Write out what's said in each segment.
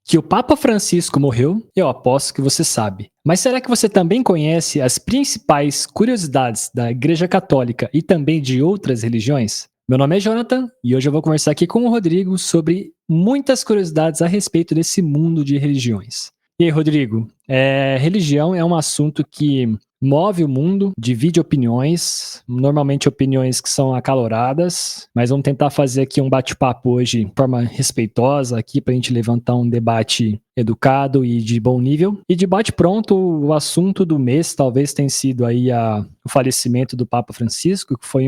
Que o Papa Francisco morreu, eu aposto que você sabe. Mas será que você também conhece as principais curiosidades da Igreja Católica e também de outras religiões? Meu nome é Jonathan e hoje eu vou conversar aqui com o Rodrigo sobre muitas curiosidades a respeito desse mundo de religiões. E aí, Rodrigo, religião é um assunto que move o mundo, divide opiniões, normalmente opiniões que são acaloradas, mas vamos tentar fazer aqui um bate-papo hoje de forma respeitosa aqui para a gente levantar um debate educado e de bom nível. E de bate-pronto, o assunto do mês talvez tenha sido aí o falecimento do Papa Francisco, que foi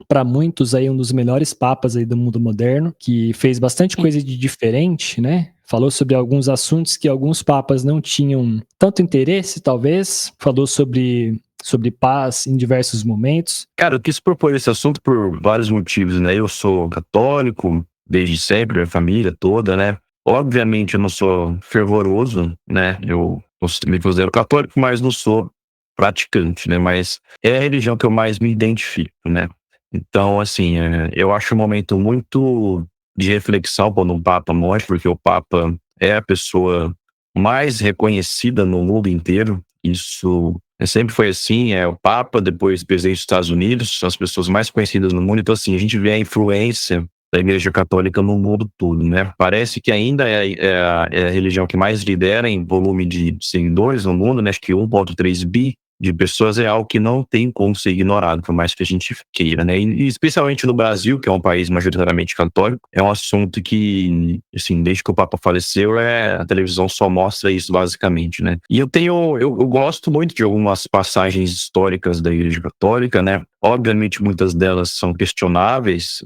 para muitos aí um dos melhores papas aí do mundo moderno, que fez bastante coisa de diferente, né? Falou sobre alguns assuntos que alguns papas não tinham tanto interesse, talvez. Falou sobre paz em diversos momentos. Cara, eu quis propor esse assunto por vários motivos, né? Eu sou católico desde sempre, a família toda, né? Obviamente eu não sou fervoroso, né? Eu me considero católico, mas não sou praticante, né? Mas é a religião que eu mais me identifico, né? Então, assim, eu acho um momento muito de reflexão quando um papa morre, porque o papa é a pessoa mais reconhecida no mundo inteiro. Isso sempre foi assim, é o Papa, depois o presidente dos Estados Unidos, são as pessoas mais conhecidas no mundo. Então, assim, a gente vê a influência da Igreja Católica no mundo todo, né? Parece que ainda é a religião que mais lidera em volume de seguidores no mundo, né? Acho que 1,3 bi de pessoas é algo que não tem como ser ignorado, por mais que a gente queira, né? E especialmente no Brasil, que é um país majoritariamente católico, é um assunto que, assim, desde que o Papa faleceu, a televisão só mostra isso, basicamente, né? E eu gosto muito de algumas passagens históricas da Igreja Católica, né? Obviamente, muitas delas são questionáveis,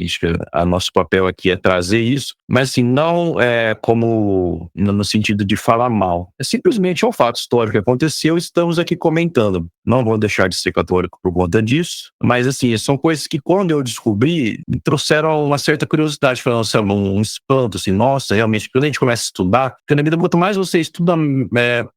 a nosso papel aqui é trazer isso, mas assim, não é como no sentido de falar mal. É simplesmente um fato histórico que aconteceu, estamos aqui comentando. Não vou deixar de ser católico por conta disso, mas assim, são coisas que quando eu descobri, me trouxeram uma certa curiosidade, falando assim, um espanto, assim, nossa, realmente, quando a gente começa a estudar, porque na vida, quanto mais você estuda,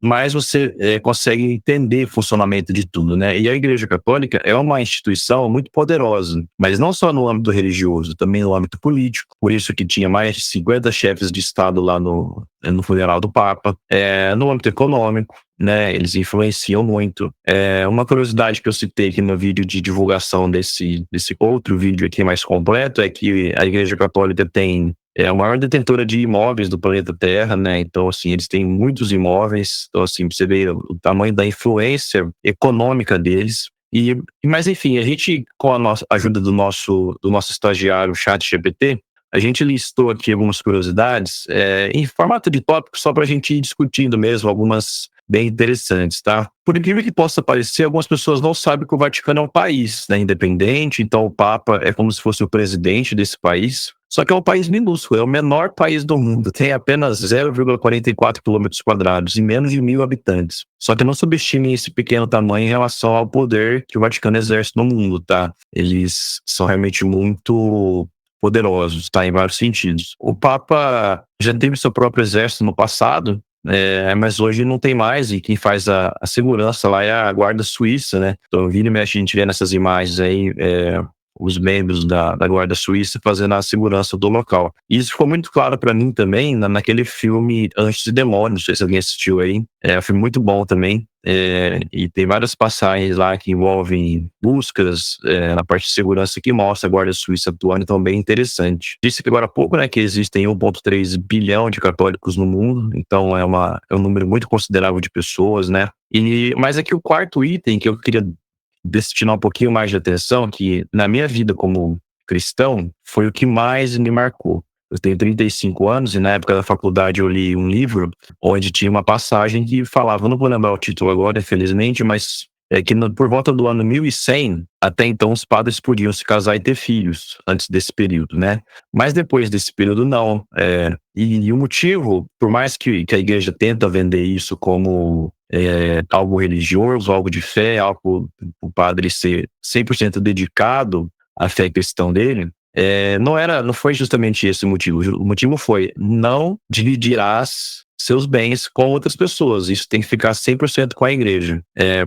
mais você consegue entender o funcionamento de tudo, né? E a Igreja Católica é uma instituição muito poderosa, mas não só no âmbito religioso, também no âmbito político, por isso que tinha mais de 50 chefes de Estado lá no funeral do Papa, no âmbito econômico, né, eles influenciam muito. Uma curiosidade que eu citei aqui no vídeo de divulgação desse outro vídeo aqui mais completo é que a Igreja Católica é a maior detentora de imóveis do planeta Terra, né? Então, assim, eles têm muitos imóveis. Então, assim, você vê o tamanho da influência econômica deles. Mas, enfim, a gente, com a ajuda do nosso estagiário ChatGPT, a gente listou aqui algumas curiosidades em formato de tópico, só para a gente ir discutindo mesmo, algumas bem interessantes, tá? Por incrível que possa parecer, algumas pessoas não sabem que o Vaticano é um país, né, independente, então o Papa é como se fosse o presidente desse país, só que é um país minúsculo, é o menor país do mundo, tem apenas 0,44 quilômetros quadrados e menos de 1.000 habitantes. Só que não subestimem esse pequeno tamanho em relação ao poder que o Vaticano exerce no mundo, tá? Eles são realmente muito poderosos, tá? Em vários sentidos. O Papa já teve seu próprio exército no passado, mas hoje não tem mais, e quem faz a segurança lá é a Guarda Suíça, né? Então, vira e mexe, a gente vê nessas imagens aí, os membros da Guarda Suíça fazendo a segurança do local. E isso ficou muito claro para mim também naquele filme Anjos e Demônios, não sei se alguém assistiu aí. É um filme muito bom também. E tem várias passagens lá que envolvem buscas na parte de segurança que mostra a Guarda Suíça atuando, então bem interessante. Disse que agora há pouco, né, que existem 1,3 bilhão de católicos no mundo, então é um número muito considerável de pessoas, né? Mas aqui o quarto item que eu queria destinar um pouquinho mais de atenção, que na minha vida como cristão, foi o que mais me marcou. Eu tenho 35 anos e na época da faculdade eu li um livro onde tinha uma passagem que falava, eu não vou lembrar o título agora, infelizmente, mas que por volta do ano 1100, até então os padres podiam se casar e ter filhos, antes desse período, né? Mas depois desse período, não. E o motivo, por mais que a igreja tenta vender isso como algo religioso, algo de fé, algo o padre ser 100% dedicado à fé cristã dele, não foi justamente esse o motivo. O motivo foi: não dividirás seus bens com outras pessoas. Isso tem que ficar 100% com a igreja.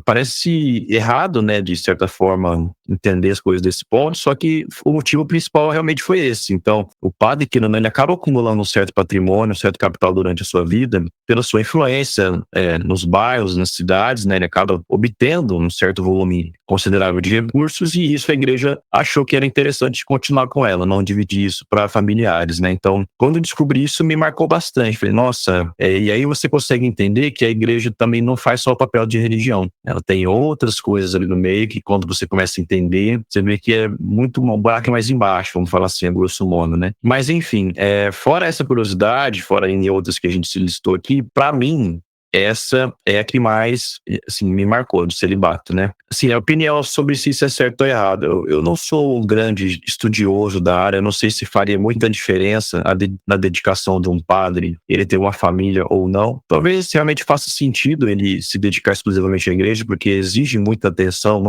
Parece errado, né, de certa forma, entender as coisas desse ponto, só que o motivo principal realmente foi esse. Então, o padre, que não, ele acaba acumulando um certo patrimônio, um certo capital durante a sua vida, pela sua influência nos bairros, nas cidades, né? Ele acaba obtendo um certo volume considerável de recursos, e isso a igreja achou que era interessante continuar com ela, não dividir isso para familiares, né? Então, quando eu descobri isso, me marcou bastante. Falei, nossa, e aí você consegue entender que a igreja também não faz só o papel de religião. Ela tem outras coisas ali no meio que, quando você começa a entender, você vê que é muito um buraco mais embaixo, vamos falar assim, a grosso modo, né? Mas enfim, fora essa curiosidade, fora em outras que a gente se listou aqui, para mim, essa é a que mais, assim, me marcou, do celibato, né? Assim, a opinião sobre se isso é certo ou errado. Eu não sou um grande estudioso da área, eu não sei se faria muita diferença na dedicação de um padre, ele ter uma família ou não. Talvez realmente faça sentido ele se dedicar exclusivamente à igreja, porque exige muita atenção,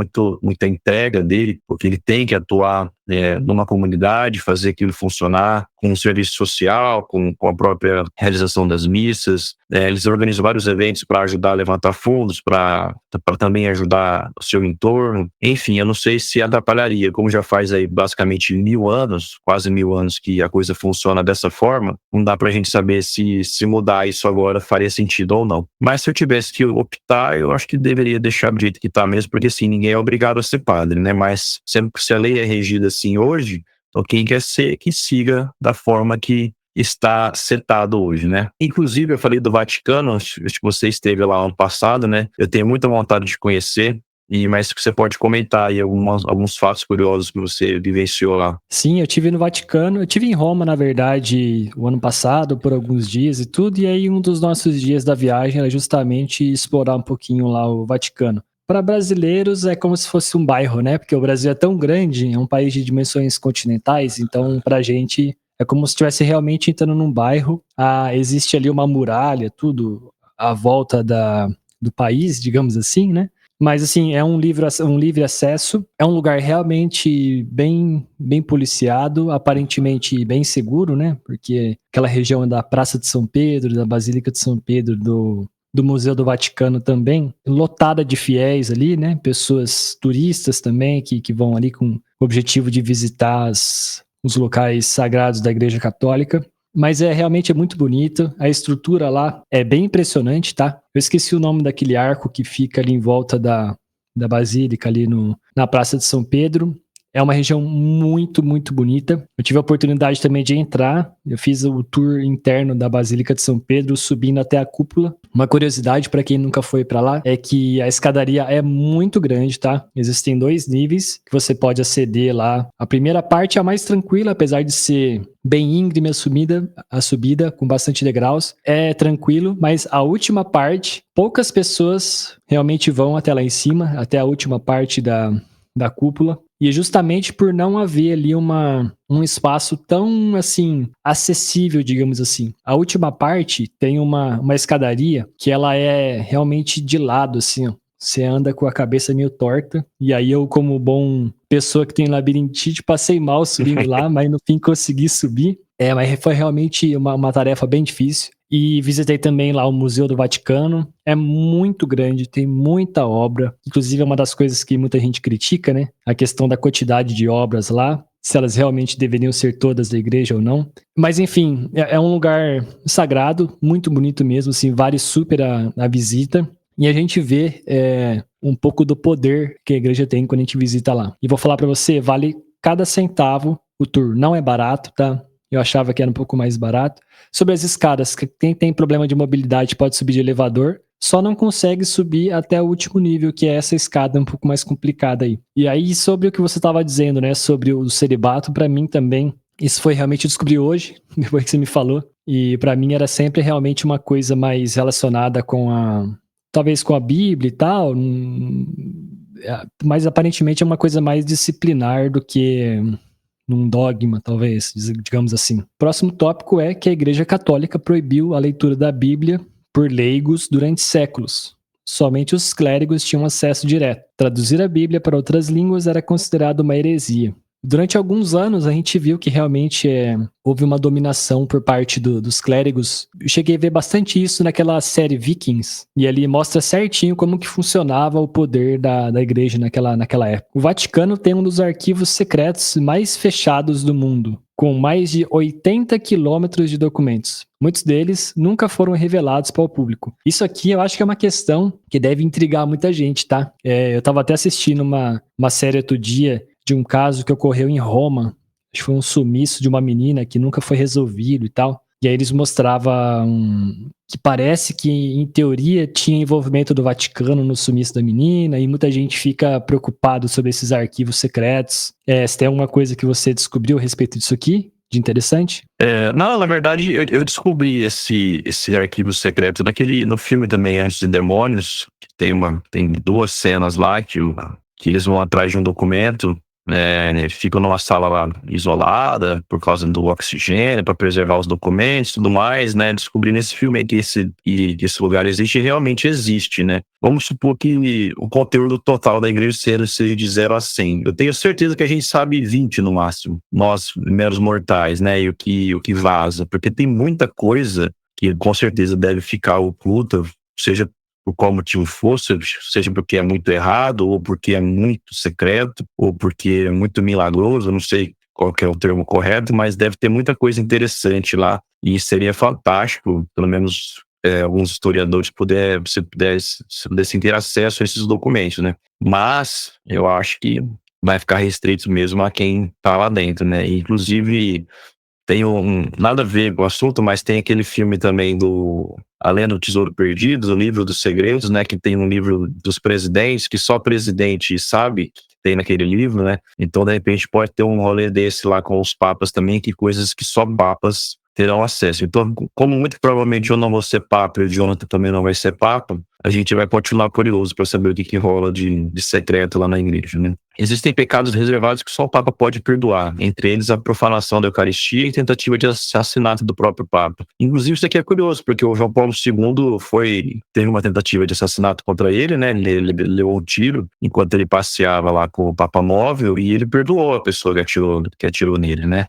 muita entrega dele, porque ele tem que atuar numa comunidade, fazer aquilo funcionar, com um serviço social, com a própria realização das missas. Eles organizam vários eventos para ajudar a levantar fundos, para também ajudar o seu entorno. Enfim, eu não sei se atrapalharia, como já faz aí basicamente 1000 anos, quase 1000 anos que a coisa funciona dessa forma, não dá pra gente saber se mudar isso agora faria sentido ou não. Mas se eu tivesse que optar, eu acho que deveria deixar do jeito que tá mesmo, porque assim, ninguém é obrigado a ser padre, né? Mas sempre se a lei é regida assim hoje, então quem quer ser, que siga da forma que está setado hoje, né? Inclusive, eu falei do Vaticano, acho que você esteve lá ano passado, né? Eu tenho muita vontade de conhecer, mas você pode comentar aí alguns fatos curiosos que você vivenciou lá. Sim, eu tive no Vaticano, eu tive em Roma, na verdade, o ano passado, por alguns dias e tudo, e aí um dos nossos dias da viagem era justamente explorar um pouquinho lá o Vaticano. Para brasileiros é como se fosse um bairro, né? Porque o Brasil é tão grande, é um país de dimensões continentais, então pra gente é como se estivesse realmente entrando num bairro. Existe ali uma muralha, tudo à volta do país, digamos assim, né? Mas assim, é um livre acesso, é um lugar realmente bem policiado, aparentemente bem seguro, né? Porque aquela região da Praça de São Pedro, da Basílica de São Pedro, do Museu do Vaticano também, lotada de fiéis ali, né? Pessoas turistas também que vão ali com o objetivo de visitar os locais sagrados da Igreja Católica. Mas realmente é muito bonito, a estrutura lá é bem impressionante, tá? Eu esqueci o nome daquele arco que fica ali em volta da Basílica, ali na Praça de São Pedro. É uma região muito bonita. Eu tive a oportunidade também de entrar. Eu fiz o tour interno da Basílica de São Pedro, subindo até a cúpula. Uma curiosidade para quem nunca foi para lá é que a escadaria é muito grande, tá? Existem 2 níveis que você pode aceder lá. A primeira parte é a mais tranquila, apesar de ser bem íngreme a subida com bastante degraus. É tranquilo, mas a última parte, poucas pessoas realmente vão até lá em cima, até a última parte da cúpula. E justamente por não haver ali um espaço tão, assim, acessível, digamos assim. A última parte tem uma escadaria que ela é realmente de lado, assim, ó. Você anda com a cabeça meio torta. E aí eu, como bom pessoa que tem labirintite, passei mal subindo lá, mas no fim consegui subir. Mas foi realmente uma tarefa bem difícil. E visitei também lá o Museu do Vaticano. É muito grande, tem muita obra. Inclusive é uma das coisas que muita gente critica, né? A questão da quantidade de obras lá, se elas realmente deveriam ser todas da igreja ou não. Mas enfim, é um lugar sagrado, muito bonito mesmo, assim, vale super a visita. E a gente vê um pouco do poder que a igreja tem quando a gente visita lá. E vou falar pra você, vale cada centavo o tour. Não é barato, tá? Eu achava que era um pouco mais barato. Sobre as escadas, quem tem problema de mobilidade pode subir de elevador, só não consegue subir até o último nível, que é essa escada um pouco mais complicada aí. E aí, sobre o que você estava dizendo, né, sobre o celibato, para mim também, isso foi realmente eu descobri hoje, depois que você me falou, e para mim era sempre realmente uma coisa mais relacionada talvez com a Bíblia e tal, mas aparentemente é uma coisa mais disciplinar do que num dogma, talvez, digamos assim. Próximo tópico é que a Igreja Católica proibiu a leitura da Bíblia por leigos durante séculos. Somente os clérigos tinham acesso direto. Traduzir a Bíblia para outras línguas era considerado uma heresia. Durante alguns anos, a gente viu que realmente houve uma dominação por parte dos clérigos. Eu cheguei a ver bastante isso naquela série Vikings, e ali mostra certinho como que funcionava o poder da igreja naquela época. O Vaticano tem um dos arquivos secretos mais fechados do mundo, com mais de 80 quilômetros de documentos. Muitos deles nunca foram revelados para o público. Isso aqui eu acho que é uma questão que deve intrigar muita gente, tá? Eu estava até assistindo uma série outro dia de um caso que ocorreu em Roma. Acho que foi um sumiço de uma menina que nunca foi resolvido e tal. E aí eles mostravam que parece que, em teoria, tinha envolvimento do Vaticano no sumiço da menina, e muita gente fica preocupado sobre esses arquivos secretos. Se tem alguma coisa que você descobriu a respeito disso aqui, de interessante? Não, na verdade, eu descobri esse arquivo secreto no filme também, Anjos e Demônios, que tem 2 cenas lá que eles vão atrás de um documento, ficam numa sala lá isolada por causa do oxigênio, para preservar os documentos e tudo mais, né? Descobri nesse filme que esse lugar existe e realmente existe, né? Vamos supor que o conteúdo total da igreja seja de 0 a 100. Eu tenho certeza que a gente sabe 20 no máximo, nós, meros mortais, né? E o que vaza, porque tem muita coisa que com certeza deve ficar oculta, seja por qual motivo for, seja porque é muito errado, ou porque é muito secreto, ou porque é muito milagroso, não sei qual que é o termo correto, mas deve ter muita coisa interessante lá, e seria fantástico, pelo menos alguns historiadores se pudessem ter acesso a esses documentos, né? Mas eu acho que vai ficar restrito mesmo a quem tá lá dentro, né? E, inclusive, tem nada a ver com o assunto, mas tem aquele filme também A Lenda do Tesouro Perdido, o Livro dos Segredos, né? Que tem um livro dos presidentes, que só presidente sabe que tem naquele livro, né? Então, de repente, pode ter um rolê desse lá com os papas também, que coisas que só papas terão acesso. Então, como muito provavelmente eu não vou ser papa e o Jonathan também não vai ser papa, a gente vai continuar curioso para saber o que rola de secreto lá na igreja, né? Existem pecados reservados que só o Papa pode perdoar, entre eles a profanação da Eucaristia e tentativa de assassinato do próprio Papa. Inclusive, isso aqui é curioso, porque o João Paulo II teve uma tentativa de assassinato contra ele, né? Ele levou um tiro enquanto ele passeava lá com o Papa Móvel, e ele perdoou a pessoa que atirou nele, né?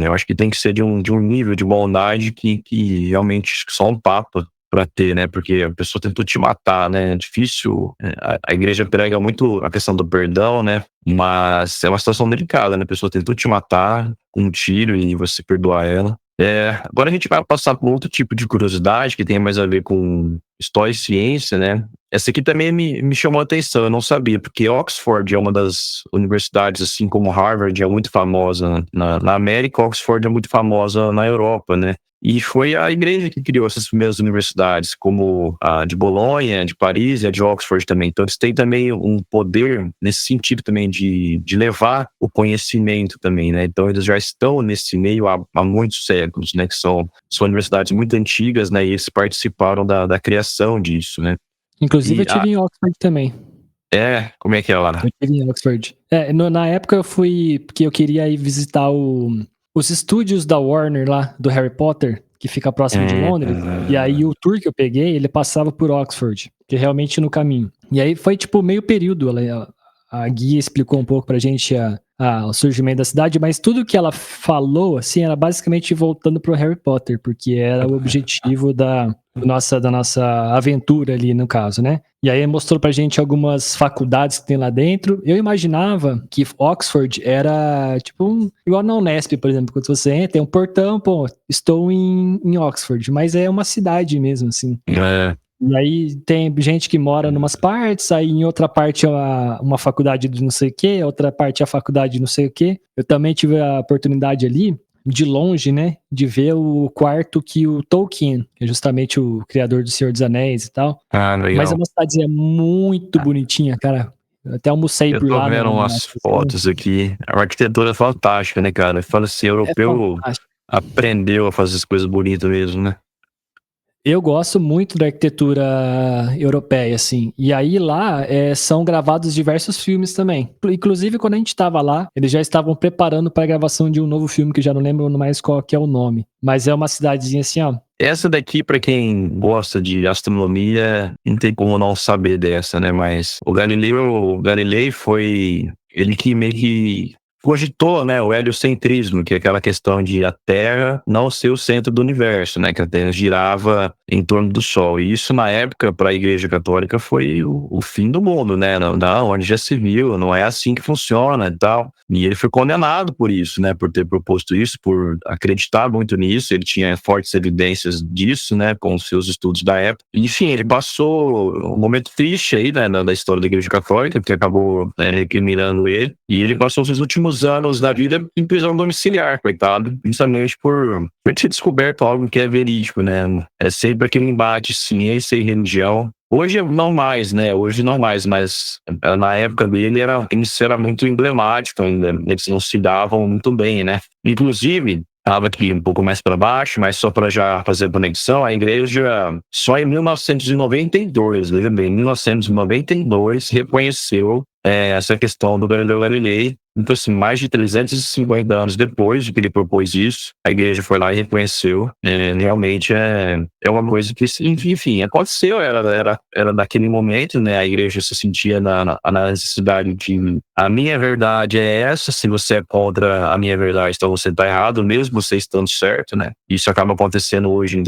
Eu acho que tem que ser de um nível de bondade que realmente só um Papa para ter, né? Porque a pessoa tentou te matar, né? É difícil. A igreja prega muito a questão do perdão, né? Mas é uma situação delicada, né? A pessoa tentou te matar com um tiro e você perdoar ela. Agora a gente vai passar por outro tipo de curiosidade que tem mais a ver com história e ciência, né? Essa aqui também me chamou a atenção, eu não sabia, porque Oxford é uma das universidades, assim como Harvard, é muito famosa na América, Oxford é muito famosa na Europa, né? E foi a igreja que criou essas primeiras universidades, como a de Bolonha, de Paris e a de Oxford também. Então, eles têm também um poder nesse sentido também de levar o conhecimento também, né? Então, eles já estão nesse meio há muitos séculos, né? Que são universidades muito antigas, né? E eles participaram da criação disso, né? Inclusive, E eu tive em Oxford também. como é que é lá? Eu tive em Oxford. Na época eu fui porque eu queria ir visitar os estúdios da Warner lá, do Harry Potter, que fica próximo de Londres. E aí o tour que eu peguei, ele passava por Oxford, que é realmente no caminho. E aí foi tipo meio período, a guia explicou um pouco pra gente o surgimento da cidade, mas tudo que ela falou, assim, era basicamente voltando pro Harry Potter, porque era o objetivo da nossa aventura ali, no caso, né? E aí mostrou pra gente algumas faculdades que tem lá dentro. Eu imaginava que Oxford era tipo igual na Unesp, por exemplo, quando você entra, tem um portão, pô, estou em Oxford, mas é uma cidade mesmo, assim. E aí tem gente que mora numas partes, aí em outra parte é uma faculdade de não sei o quê, outra parte é a faculdade de não sei o quê. Eu também tive a oportunidade ali, de longe, né, de ver o quarto que o Tolkien, que é justamente o criador do Senhor dos Anéis e tal. Mas é Legal. uma cidadezinha muito bonitinha, cara. Eu até almocei Eu por tô lá vendo na umas estação. fotos aqui. A arquitetura é fantástica, né, cara? Fala assim, É europeu fantástico. aprendeu a fazer as coisas bonitas mesmo, né? Eu gosto muito da arquitetura europeia, assim. E aí lá são gravados diversos filmes também. Inclusive, quando a gente estava lá, eles já estavam preparando para a gravação de um novo filme que eu já não lembro mais qual que é o nome. Mas é uma cidadezinha assim, ó. Essa daqui, pra quem gosta de astronomia, não tem como não saber dessa, né? Mas o Galileu foi ele que meio que cogitou, né, o heliocentrismo, que é aquela questão de a Terra não ser o centro do universo, né, que a Terra girava em torno do Sol. E isso, na época, para a Igreja Católica, foi o fim do mundo, né? Não, onde já se viu, não é assim que funciona e tal. E ele foi condenado por isso, né, por ter proposto isso, por acreditar muito nisso. Ele tinha fortes evidências disso, né, com os seus estudos da época. Enfim, ele passou um momento triste aí, né, da história da Igreja Católica, que acabou recriminando ele. E ele passou os últimos anos da vida em prisão domiciliar, coitado, justamente por ter descoberto algo que é verídico, né? É sempre aquele embate ciência e religião. Hoje não mais, né? Hoje não mais, mas na época dele isso era muito emblemático ainda. Eles não se davam muito bem, né? Inclusive, estava aqui um pouco mais para baixo, mas só para já fazer conexão, a igreja só em 1992, veja bem, 1992 reconheceu essa questão do Galileu Galilei. Então, assim, mais de 350 anos depois de que ele propôs isso, a igreja foi lá e reconheceu. Realmente é uma coisa que, enfim, aconteceu, era naquele momento, né? A igreja se sentia na necessidade de a minha verdade é essa, se você é contra a minha verdade, então você está errado, mesmo você estando certo, né? Isso acaba acontecendo hoje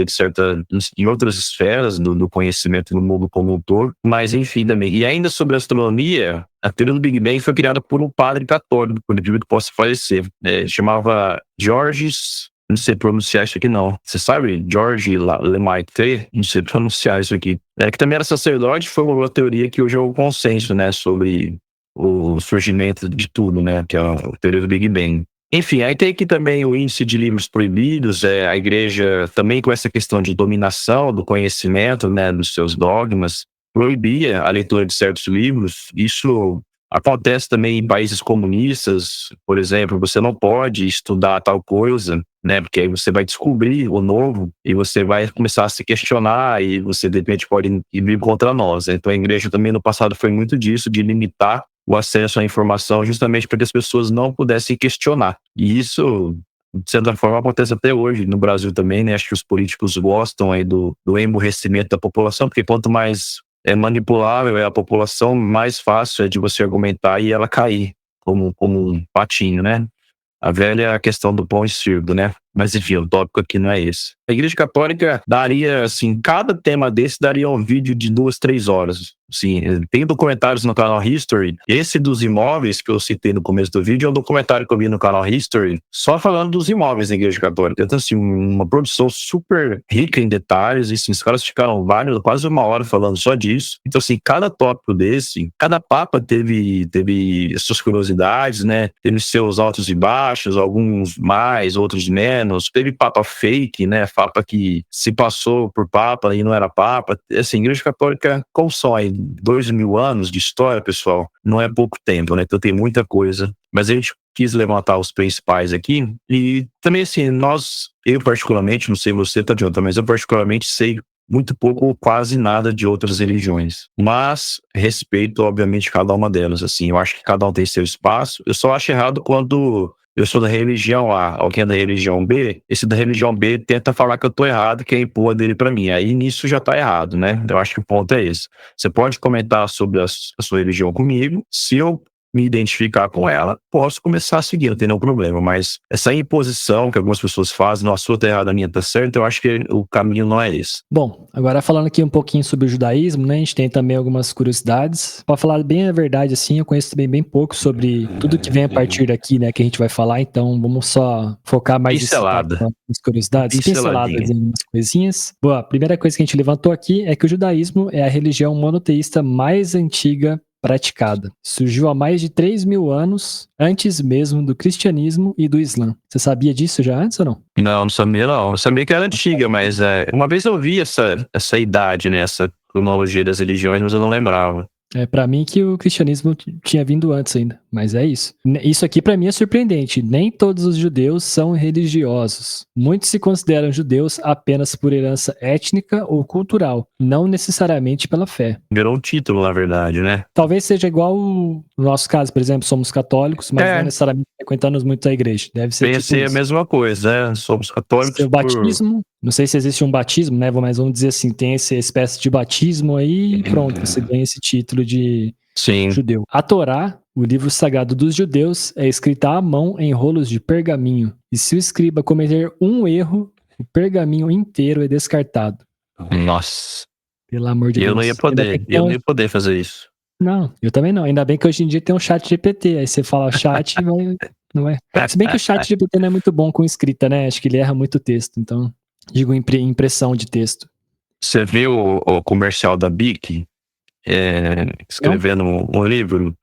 em outras esferas do conhecimento do mundo como um todo, mas enfim também. E ainda sobre a astronomia, a teoria do Big Bang foi criada por um padre católico, por incrível que possa parecer. Chamava Georges, não sei pronunciar isso aqui não. Você sabe? Georges Lemaitre, não sei pronunciar isso aqui. Que também era sacerdote, foi uma teoria que hoje é o consenso, né, sobre o surgimento de tudo, né, que é a teoria do Big Bang. Enfim, aí tem aqui também o índice de livros proibidos, a igreja também com essa questão de dominação do conhecimento, né, dos seus dogmas, proibia a leitura de certos livros. Isso acontece também em países comunistas, por exemplo, você não pode estudar tal coisa, né, porque aí você vai descobrir o novo e você vai começar a se questionar e você de repente pode ir contra nós. Então a igreja também no passado foi muito disso, de limitar o acesso à informação justamente para que as pessoas não pudessem questionar. E isso, de certa forma, acontece até hoje no Brasil também, né? Acho que os políticos gostam aí do emburrecimento da população, porque quanto mais manipulável é a população, mais fácil é de você argumentar e ela cair como um patinho, né? A velha questão do pão e circo, né? Mas enfim, o tópico aqui não é esse. A Igreja Católica daria, assim, cada tema desse daria um vídeo de 2, 3 horas. Sim, tem documentários no canal History. Esse dos imóveis que eu citei no começo do vídeo é um documentário que eu vi no canal History, só falando dos imóveis da Igreja Católica. Então, assim, uma produção super rica em detalhes. E, assim, os caras ficaram quase 1 hora falando só disso. Então, assim, cada tópico desse, cada papa teve suas curiosidades, né? Teve seus altos e baixos, alguns mais, outros menos. Teve papa fake, né? Papa que se passou por papa e não era papa. Assim, a Igreja Católica consome 2.000 anos de história, pessoal, não é pouco tempo, né? Então tem muita coisa. Mas a gente quis levantar os principais aqui. E também, assim, eu particularmente, não sei você, Tatiana, mas eu particularmente sei muito pouco ou quase nada de outras religiões. Mas respeito, obviamente, cada uma delas. Assim, eu acho que cada um tem seu espaço. Eu só acho errado quando eu sou da religião A, alguém é da religião B, esse da religião B tenta falar que eu tô errado, que é impor a dele pra mim. Aí nisso já tá errado, né? Eu acho que o ponto é esse. Você pode comentar sobre a sua religião comigo, se eu me identificar com ela, posso começar a seguir, não tem nenhum problema. Mas essa imposição que algumas pessoas fazem, não, a sua tá errada, a minha tá certa, eu acho que o caminho não é esse. Bom, agora falando aqui um pouquinho sobre o judaísmo, né? A gente tem também algumas curiosidades. Para falar bem a verdade, assim, eu conheço também bem pouco sobre tudo que vem a partir daqui, né? Que a gente vai falar. Então, vamos só focar mais nesse papo, nas curiosidades, pinceladas em umas coisinhas. Bom, a primeira coisa que a gente levantou aqui é que o judaísmo é a religião monoteísta mais antiga praticada. Surgiu há mais de 3.000 anos, antes mesmo do cristianismo e do islã. Você sabia disso já antes ou não? Não sabia não. Eu sabia que era antiga, mas uma vez eu vi essa idade, né, essa cronologia das religiões, mas eu não lembrava. Pra mim que o cristianismo tinha vindo antes ainda, mas é isso. Isso aqui pra mim é surpreendente. Nem todos os judeus são religiosos. Muitos se consideram judeus apenas por herança étnica ou cultural, não necessariamente pela fé. Virou um título, na verdade, né? Talvez seja igual no nosso caso, por exemplo, somos católicos, mas não necessariamente frequentamos muito a igreja. Deve ser Pensei a mesma coisa, né? Somos católicos. Seu batismo, não sei se existe um batismo, né? Mas vamos dizer assim, tem essa espécie de batismo aí e pronto, você ganha esse título de judeu. A Torá, O livro sagrado dos judeus é escrito à mão em rolos de pergaminho, e se o escriba cometer um erro, o pergaminho inteiro é descartado. Nossa, Pelo amor de eu não ia Deus. Ainda bem poder, que eu tem não ia poder fazer isso. Não, eu também não. Ainda bem que hoje em dia tem um chat GPT. Aí você fala chat e vai. Não é? Se bem que o chat GPT não é muito bom com escrita, né? Acho que ele erra muito texto. Então, digo impressão de texto. Você viu o comercial da Bic, Não? escrevendo um livro?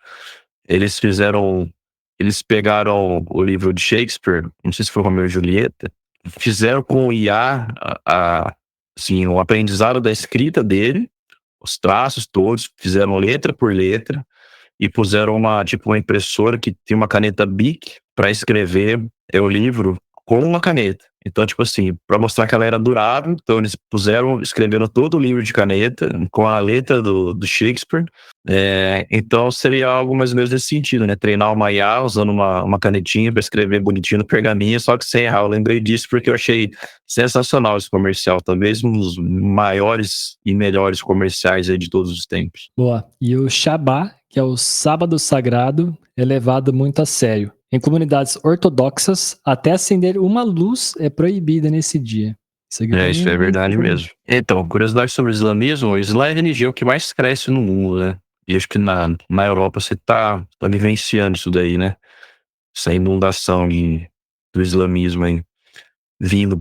Eles fizeram. Eles pegaram o livro de Shakespeare, não sei se foi Romeu e Julieta, fizeram com o IA assim, o aprendizado da escrita dele, os traços todos, fizeram letra por letra e puseram uma impressora que tem uma caneta Bic para escrever o livro com uma caneta. Então, tipo assim, para mostrar que ela era durável, então eles escreveram todo o livro de caneta com a letra do Shakespeare. Então seria algo mais ou menos nesse sentido, né? Treinar uma IA usando uma canetinha para escrever bonitinho no pergaminho, só que sem errar. Eu lembrei disso porque eu achei sensacional esse comercial, talvez um dos maiores e melhores comerciais aí de todos os tempos. Boa. E o Shabá, que é o sábado sagrado, é levado muito a sério. Em comunidades ortodoxas, até acender uma luz é proibida nesse dia. Isso aqui também Isso é é verdade importante. mesmo. Então, curiosidade sobre o islamismo, o Islã é a religião que mais cresce no mundo, né? E acho que na Europa você tá vivenciando isso daí, né? Essa inundação do islamismo aí, vindo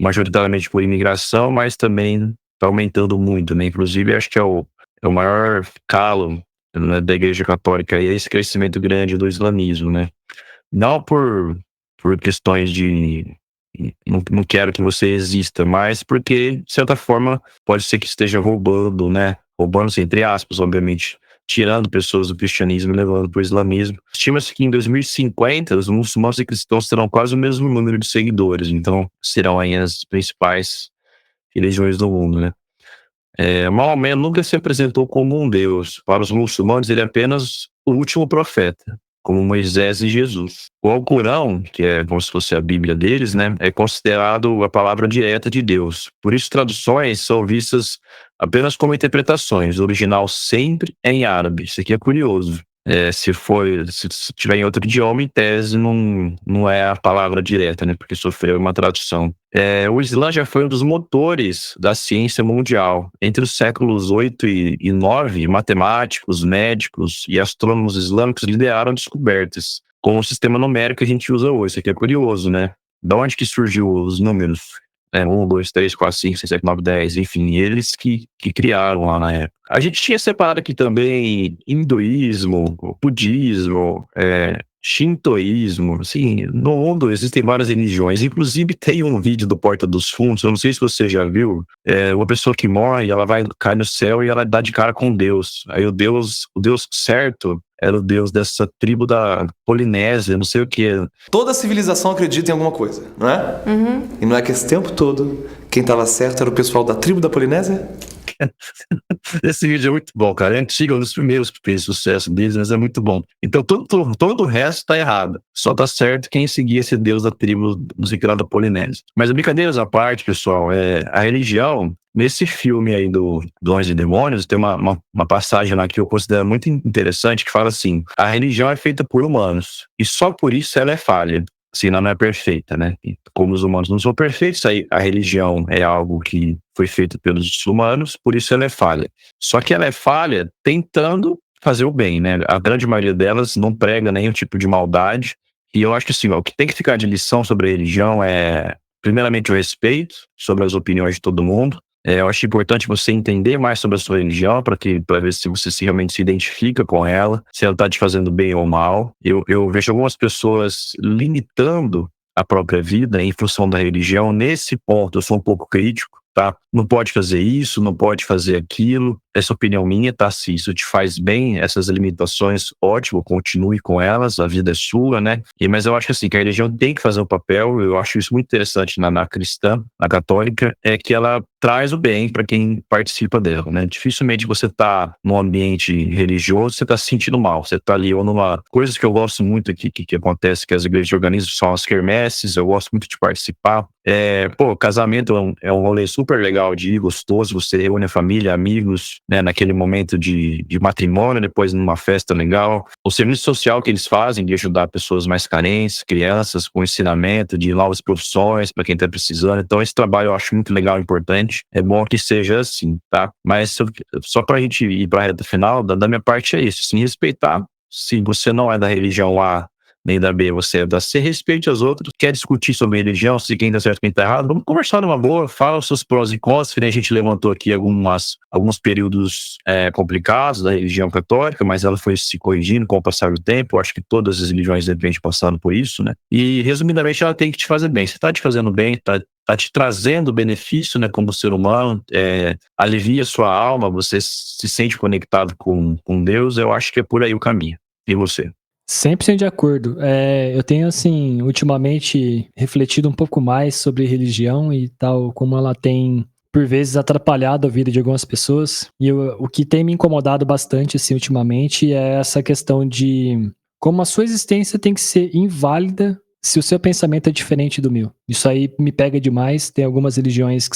majoritariamente por imigração, mas também tá aumentando muito, né? Inclusive, acho que é o maior calo, né, da Igreja Católica, e esse crescimento grande do islamismo, né? Não por questões de não quero que você exista, mas porque, de certa forma, pode ser que esteja roubando, né? Roubando-se, entre aspas, obviamente, tirando pessoas do cristianismo e levando para o islamismo. Estima-se que em 2050, os muçulmanos e cristãos terão quase o mesmo número de seguidores, então serão aí as principais religiões do mundo, né? Maomé nunca se apresentou como um deus. Para os muçulmanos, ele é apenas o último profeta, como Moisés e Jesus. O Alcorão, que é como se fosse a Bíblia deles, né, é considerado a palavra direta de Deus. Por isso, traduções são vistas apenas como interpretações. O original sempre é em árabe. Isso aqui é curioso. Se tiver em outro idioma, em tese, não é a palavra direta, né? Porque sofreu uma tradução. O Islã já foi um dos motores da ciência mundial. Entre os séculos 8 e 9, matemáticos, médicos e astrônomos islâmicos lideraram descobertas com o sistema numérico que a gente usa hoje. Isso aqui é curioso, né? Da onde que surgiu os números? 1, 2, 3, 4, 5, 6, 7, 9, 10, enfim, eles que criaram lá na época. A gente tinha separado aqui também hinduísmo, budismo, shintoísmo, assim, no mundo existem várias religiões, inclusive tem um vídeo do Porta dos Fundos, eu não sei se você já viu, uma pessoa que morre, ela cai no céu e ela dá de cara com Deus, aí o Deus certo era o Deus dessa tribo da Polinésia, não sei o que. Toda civilização acredita em alguma coisa, não é? Uhum. E não é que esse tempo todo quem estava certo era o pessoal da tribo da Polinésia? Esse vídeo é muito bom, cara. É antigo, é um dos primeiros que fez sucesso deles, mas é muito bom. Então, todo o resto tá errado. Só tá certo quem seguia esse deus da tribo musical da Polinésia. Mas brincadeiras à parte, pessoal, a religião, nesse filme aí do Anjos e Demônios, tem uma passagem lá que eu considero muito interessante, que fala assim, a religião é feita por humanos, e só por isso ela é falha. Assim, ela não é perfeita, né? E como os humanos não são perfeitos, aí a religião é algo que foi feito pelos humanos, por isso ela é falha. Só que ela é falha tentando fazer o bem, né? A grande maioria delas não prega nenhum tipo de maldade. E eu acho que assim, ó, o que tem que ficar de lição sobre a religião é, primeiramente, o respeito sobre as opiniões de todo mundo. Eu acho importante você entender mais sobre a sua religião para ver se você realmente se identifica com ela, se ela está te fazendo bem ou mal. Eu vejo algumas pessoas limitando a própria vida em função da religião. Nesse ponto, eu sou um pouco crítico, tá? Não pode fazer isso, não pode fazer aquilo. Essa opinião minha, tá? Se isso te faz bem, essas limitações, ótimo, continue com elas, a vida é sua, né? Mas eu acho assim, que a religião tem que fazer um papel, eu acho isso muito interessante na cristã, na católica, é que ela traz o bem para quem participa dela, né? Dificilmente você tá num ambiente religioso, você tá se sentindo mal, você tá ali ou numa... Coisas que eu gosto muito aqui, que acontece, que as igrejas organizam, são as quermesses, eu gosto muito de participar. Casamento é um rolê super legal de ir, gostoso, você reúne a família, amigos, né, naquele momento de matrimônio, depois numa festa legal. O serviço social que eles fazem de ajudar pessoas mais carentes, crianças, com ensinamento de novas profissões para quem está precisando. Então, esse trabalho eu acho muito legal e importante. É bom que seja assim, tá? Mas só para a gente ir para a reta final, da minha parte é isso, assim, respeitar. Se você não é da religião A nem da B, você é da C, respeite as outras. Quer discutir sobre religião, se quem tá certo e quem tá errado, vamos conversar numa boa, fala os seus prós e contras, que nem a gente levantou aqui alguns períodos complicados da religião católica, mas ela foi se corrigindo com o passar do tempo. Eu acho que todas as religiões de repente passaram por isso, né? E, resumidamente, ela tem que te fazer bem. Se tá te fazendo bem, tá te trazendo benefício, né, como ser humano, alivia sua alma, você se sente conectado com Deus, eu acho que é por aí o caminho. E você? 100% de acordo. Eu tenho, assim, ultimamente refletido um pouco mais sobre religião e tal, como ela tem, por vezes, atrapalhado a vida de algumas pessoas. E o que tem me incomodado bastante, assim, ultimamente, é essa questão de como a sua existência tem que ser inválida se o seu pensamento é diferente do meu. Isso aí me pega demais. Tem algumas religiões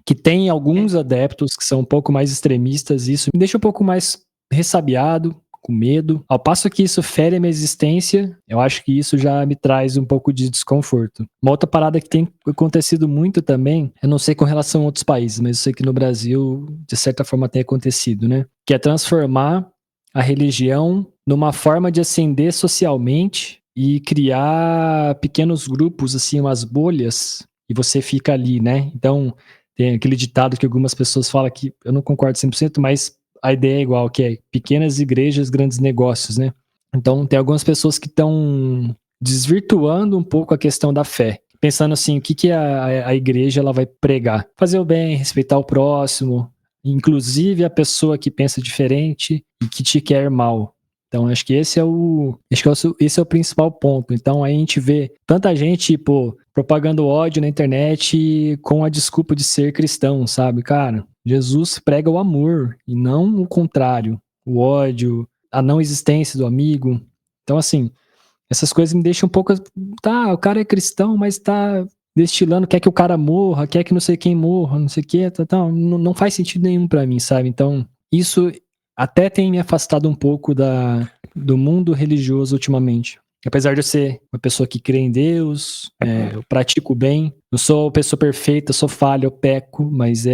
que têm alguns adeptos que são um pouco mais extremistas, e isso me deixa um pouco mais ressabiado, com medo. Ao passo que isso fere a minha existência, eu acho que isso já me traz um pouco de desconforto. Uma outra parada que tem acontecido muito também, eu não sei com relação a outros países, mas eu sei que no Brasil, de certa forma, tem acontecido, né? Que é transformar a religião numa forma de ascender socialmente e criar pequenos grupos, assim, umas bolhas, e você fica ali, né? Então, tem aquele ditado que algumas pessoas falam que eu não concordo 100%, mas a ideia é igual, que é pequenas igrejas, grandes negócios, né? Então, tem algumas pessoas que estão desvirtuando um pouco a questão da fé. Pensando assim, o que a igreja ela vai pregar? Fazer o bem, respeitar o próximo, inclusive a pessoa que pensa diferente e que te quer mal. Então, acho que esse é o principal ponto. Então, aí a gente vê tanta gente, propagando ódio na internet com a desculpa de ser cristão, sabe? Cara, Jesus prega o amor e não o contrário, o ódio, a não existência do amigo. Então, assim, essas coisas me deixam um pouco. Tá, o cara é cristão, mas tá destilando, quer que o cara morra, quer que não sei quem morra, não sei o que, não faz sentido nenhum pra mim, sabe? Então, isso até tem me afastado um pouco do mundo religioso ultimamente. Apesar de eu ser uma pessoa que crê em Deus, eu pratico bem, não sou uma pessoa perfeita, sou falho, eu peco, mas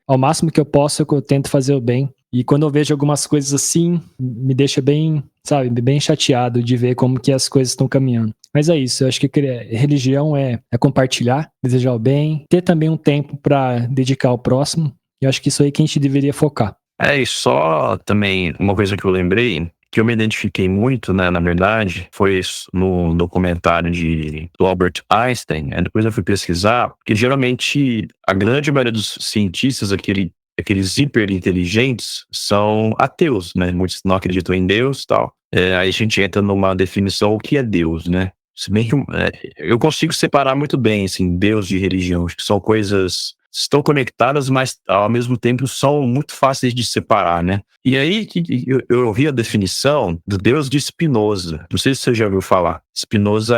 ao máximo que eu posso eu tento fazer o bem. E quando eu vejo algumas coisas assim, me deixa bem, sabe, bem chateado de ver como que as coisas estão caminhando. Mas é isso, eu acho que religião é compartilhar, desejar o bem, ter também um tempo para dedicar ao próximo. Eu acho que isso aí que a gente deveria focar. E só também uma coisa que eu lembrei, que eu me identifiquei muito, né, na verdade, foi isso no documentário do Albert Einstein. Depois eu fui pesquisar, porque geralmente a grande maioria dos cientistas, aqueles hiperinteligentes, são ateus, né? Muitos não acreditam em Deus e tal. Aí a gente entra numa definição, o que é Deus, né? Se bem que eu consigo separar muito bem, assim, Deus de religião. Acho que são coisas estão conectadas, mas ao mesmo tempo são muito fáceis de separar, né? E aí eu ouvi a definição do Deus de Spinoza. Não sei se você já ouviu falar. Spinoza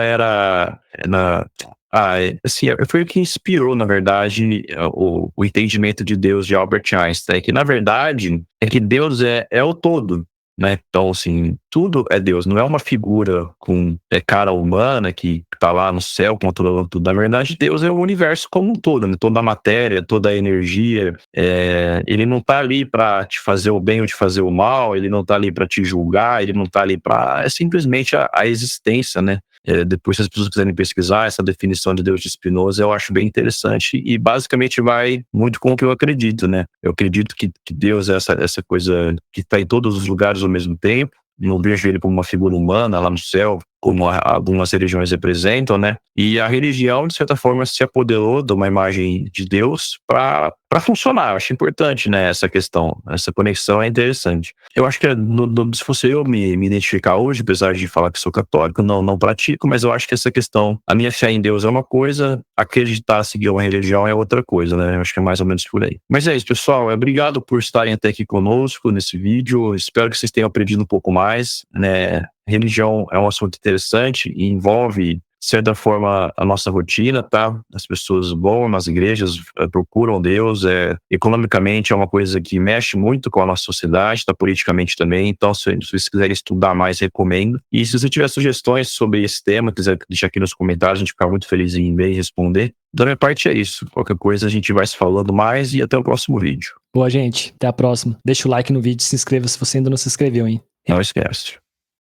foi o que inspirou, na verdade, o entendimento de Deus de Albert Einstein, que na verdade é que Deus é o todo, né? Então, assim, tudo é Deus, não é uma figura com cara humana que tá lá no céu controlando tudo. Na verdade, Deus é o universo como um todo, né? Toda a matéria, toda a energia. Ele não tá ali pra te fazer o bem ou te fazer o mal, ele não tá ali pra te julgar, ele não tá ali pra... É simplesmente a existência, né? Depois, se as pessoas quiserem pesquisar essa definição de Deus de Spinoza, eu acho bem interessante e basicamente vai muito com o que eu acredito, né? Eu acredito que Deus é essa coisa que está em todos os lugares ao mesmo tempo. Não vejo ele como uma figura humana lá no céu, como algumas religiões representam, né? E a religião, de certa forma, se apoderou de uma imagem de Deus para funcionar. Eu acho importante, né, essa questão. Essa conexão é interessante. Eu acho que se fosse eu me identificar hoje, apesar de falar que sou católico, não pratico, mas eu acho que essa questão, a minha fé em Deus é uma coisa, acreditar, seguir uma religião é outra coisa, né? Eu acho que é mais ou menos por aí. Mas é isso, pessoal. Obrigado por estarem até aqui conosco nesse vídeo. Espero que vocês tenham aprendido um pouco mais, né? Religião é um assunto interessante e envolve de certa forma, a nossa rotina, tá? As pessoas vão nas igrejas, procuram Deus, economicamente é uma coisa que mexe muito com a nossa sociedade, tá? Politicamente também. Então, se vocês quiserem estudar mais, recomendo. E se você tiver sugestões sobre esse tema, quiser deixar aqui nos comentários, a gente fica muito feliz em ver e responder. Da minha parte é isso. Qualquer coisa a gente vai se falando mais e até o próximo vídeo. Boa, gente. Até a próxima. Deixa o like no vídeo e se inscreva se você ainda não se inscreveu, hein? Não esquece.